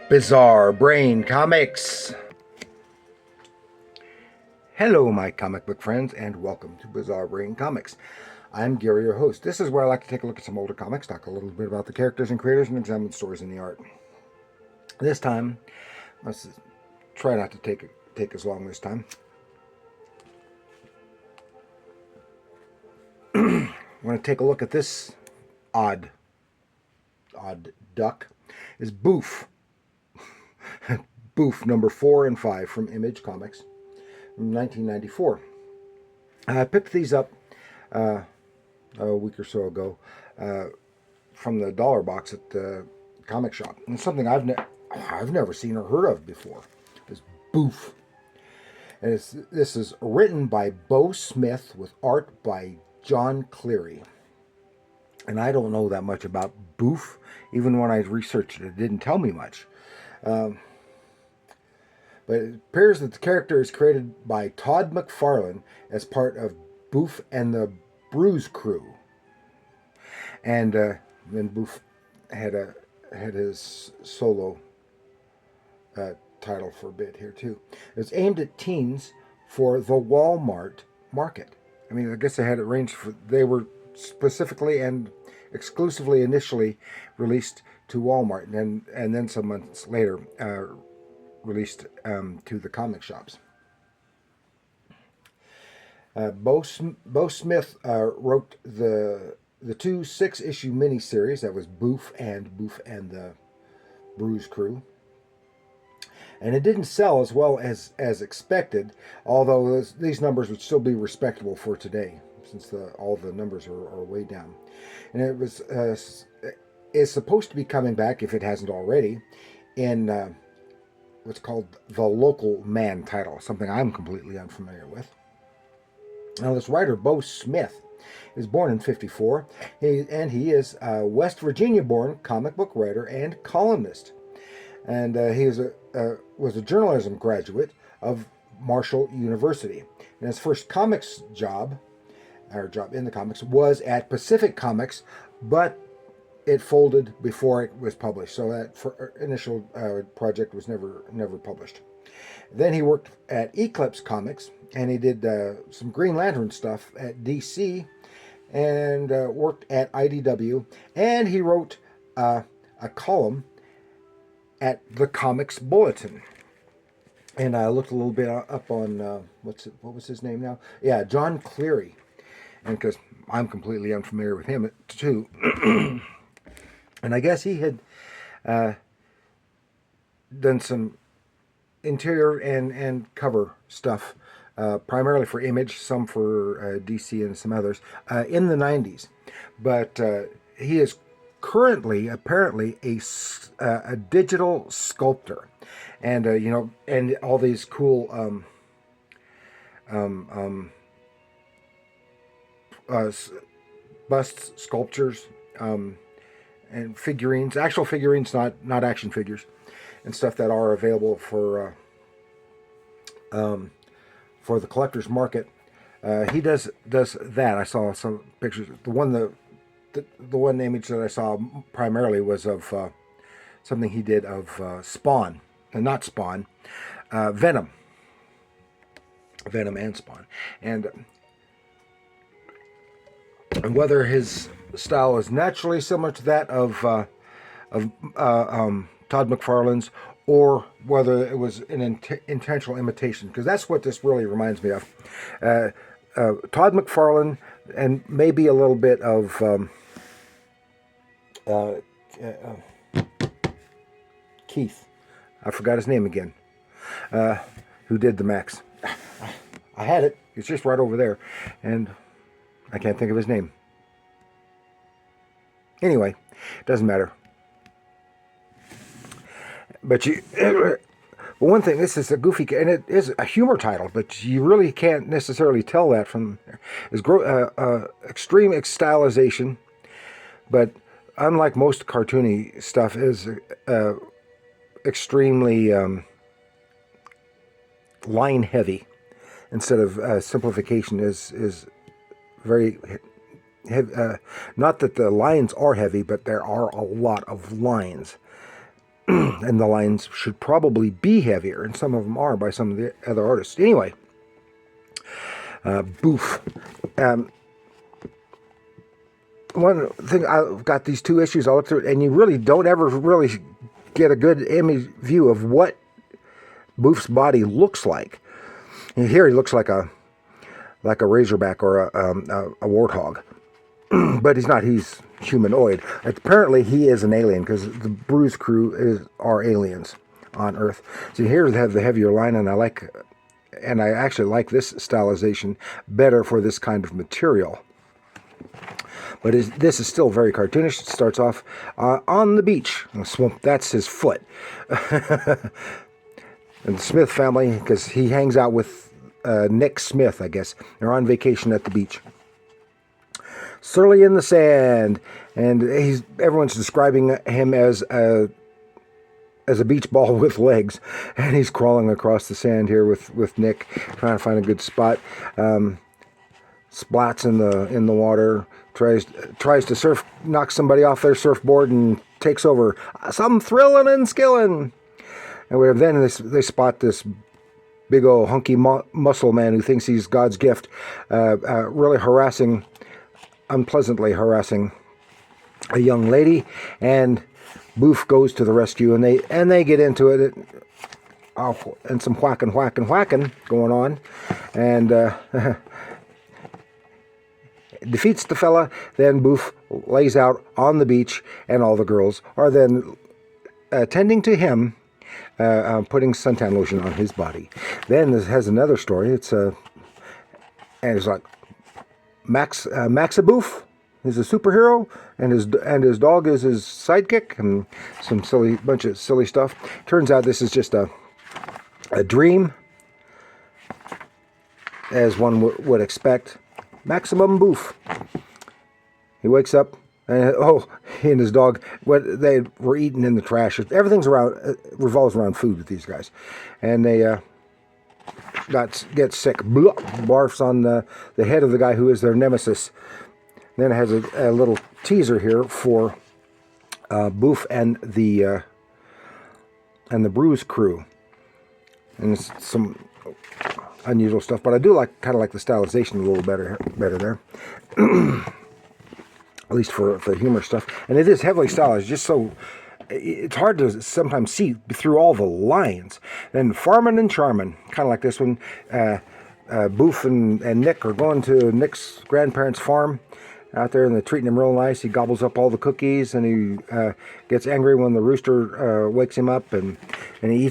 Bizarre Brain Comics. Hello, my comic book friends, and welcome to Bizarre Brain Comics. I'm Gary, your host. This is where I like to take a look at some older comics, talk a little bit about the characters and creators, and examine the stories and the art. This time, let's try not to take as long this time. I want to take a look at this odd duck. Is Boof. Boof number 4 and 5 from Image Comics from 1994. I picked these up a week or so ago from the dollar box at the comic shop. And it's something I've never seen or heard of before. It's Boof. And this is written by Bo Smith with art by John Cleary. And I don't know that much about Boof. Even when I researched it, it didn't tell me much. But it appears that the character is created by Todd McFarlane as part of Boof and the Bruise Crew. And then Boof had his solo title for a bit here too. It's aimed at teens for the Walmart market. I mean, I guess they had it ranged for. They were specifically and exclusively initially released to Walmart, and then some months later released to the comic shops. Bo Smith wrote the 2 6-issue miniseries that was Boof and the Bruise Crew. And it didn't sell as well as expected, although these numbers would still be respectable for today, since all the numbers are way down. And it was is supposed to be coming back, if it hasn't already, in what's called the Local Man title, something I'm completely unfamiliar with. Now, this writer, Bo Smith, is born in 1954, and he is a West Virginia-born comic book writer and columnist. And he was a journalism graduate of Marshall University. And his first comics job in the comics, was at Pacific Comics, but it folded before it was published. So that initial project was never published. Then he worked at Eclipse Comics, and he did some Green Lantern stuff at DC, and worked at IDW, and he wrote a column at the Comics Bulletin. And I looked a little bit up on what was his name now? Yeah, John Cleary, and because I'm completely unfamiliar with him too. And I guess he had done some interior and cover stuff, primarily for Image, some for DC and some others, in the 90s. But he is currently, apparently, a digital sculptor. And, and all these cool busts, sculptures, and figurines, actual figurines, not action figures, and stuff that are available for the collector's market. He does that. I saw some pictures. The one image that I saw primarily was of something he did of Spawn, not Spawn, Venom and Spawn, and whether his style is naturally similar to that of Todd McFarlane's, or whether it was an intentional imitation, because that's what this really reminds me of. Todd McFarlane, and maybe a little bit of Keith. I forgot his name again. Who did the Max? I had it. It's just right over there, and I can't think of his name. Anyway, doesn't matter. But one thing, this is a goofy, and it is a humor title, but you really can't necessarily tell that from there. Is extreme stylization, but unlike most cartoony stuff, is extremely line heavy instead of simplification. Is very heavy. Not that the lines are heavy, but there are a lot of lines. and the lines should probably be heavier, and some of them are by some of the other artists. Anyway, Boof. One thing, I've got these 2 issues, I'll look through it, and you really don't ever really get a good image view of what Boof's body looks like. And here he looks like a razorback or a warthog. But he's not. He's humanoid. Apparently, he is an alien because the Bruise crew are aliens on Earth. So here they have the heavier line, and I actually like this stylization better for this kind of material. But this is still very cartoonish. It starts off on the beach. That's his foot. And the Smith family, because he hangs out with Nick Smith, I guess. They're on vacation at the beach. Surly in the sand, and everyone's describing him as a beach ball with legs, and he's crawling across the sand here with Nick, trying to find a good spot. Splats in the water, tries to surf, knocks somebody off their surfboard, and takes over. Some thrilling and skilling. And then they spot this big old hunky muscle man who thinks he's God's gift, really unpleasantly harassing a young lady, and Boof goes to the rescue, and they get into it, and some whacking going on, and defeats the fella. Then Boof lays out on the beach, and all the girls are then attending to him, putting suntan lotion on his body. Then this has another story. And it's like Max a Boof is a superhero, and his dog is his sidekick, and some bunch of silly stuff. Turns out this is just a dream, as one would expect. Maximum Boof. He wakes up, and he and his dog, what they were eating in the trash. Everything's revolves around food with these guys, and they get sick, barfs on the head of the guy who is their nemesis. Then it has a little teaser here for Boof and the Bruise crew, and it's some unusual stuff. But I do kind of like the stylization a little better there, at least for the humor stuff. And it is heavily stylized, just so it's hard to sometimes see through all the lines. Then Farmin' and Charmin', kind of like this one. Boof and Nick are going to Nick's grandparents' farm out there, and they're treating him real nice. He gobbles up all the cookies, and he gets angry when the rooster wakes him up, and he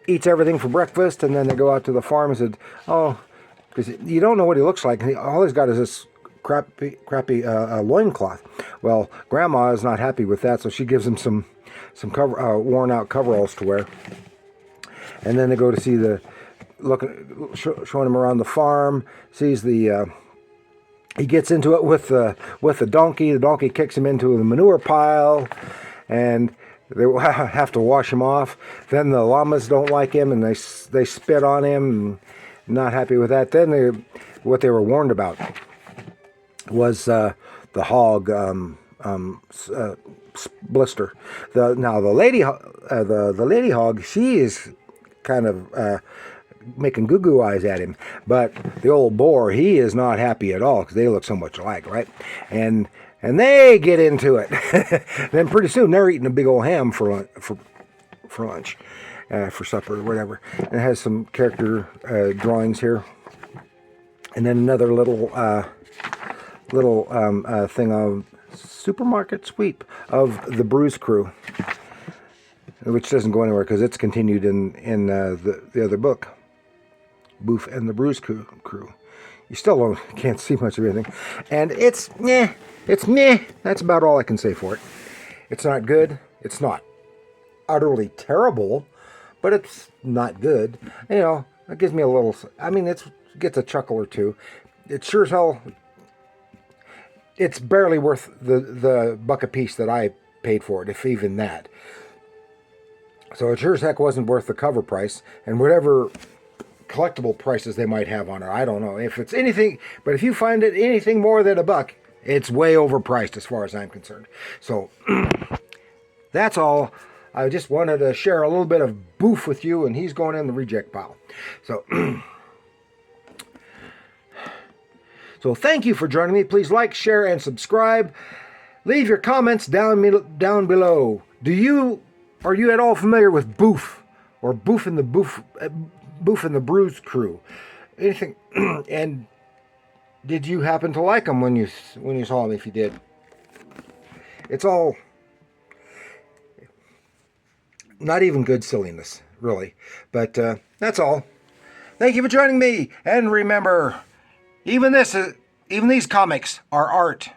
eats everything for breakfast. And then they go out to the farm and said, because you don't know what he looks like. All he's got is this crappy loincloth. Well, Grandma is not happy with that, so she gives him some worn out coveralls to wear. And then they go to see showing him around the farm. Sees he gets into it with the donkey. The donkey kicks him into the manure pile, and they have to wash him off. Then the llamas don't like him, and they spit on him. And not happy with that. Then what they were warned about was the hog blister. The lady hog, she is kind of making goo eyes at him, but the old boar, he is not happy at all because they look so much alike, right? And they get into it. Then pretty soon they're eating a big old ham for lunch, for supper or whatever. And it has some character drawings here, and then another little thing of supermarket sweep of the Bruise crew, which doesn't go anywhere because it's continued in the other book, Boof and the Bruise crew. You still can't see much of anything, and it's meh. That's about all I can say for it. It's not good. It's not utterly terrible, but it's not good. It gives me a little. I mean, it gets a chuckle or two. It sure as hell. It's barely worth the buck a piece that I paid for it, if even that. So it sure as heck wasn't worth the cover price, and whatever collectible prices they might have on it. I don't know if it's anything, but if you find it anything more than $1, it's way overpriced as far as I'm concerned. So that's all. I just wanted to share a little bit of Boof with you, and he's going in the reject pile. So, so thank you for joining me. Please like, share, and subscribe. Leave your comments down below. Are you at all familiar with Boof or Boof and the Bruise crew? Anything? And did you happen to like them when you saw them? If you did, it's all not even good silliness, really. But that's all. Thank you for joining me, and remember, even these comics are art.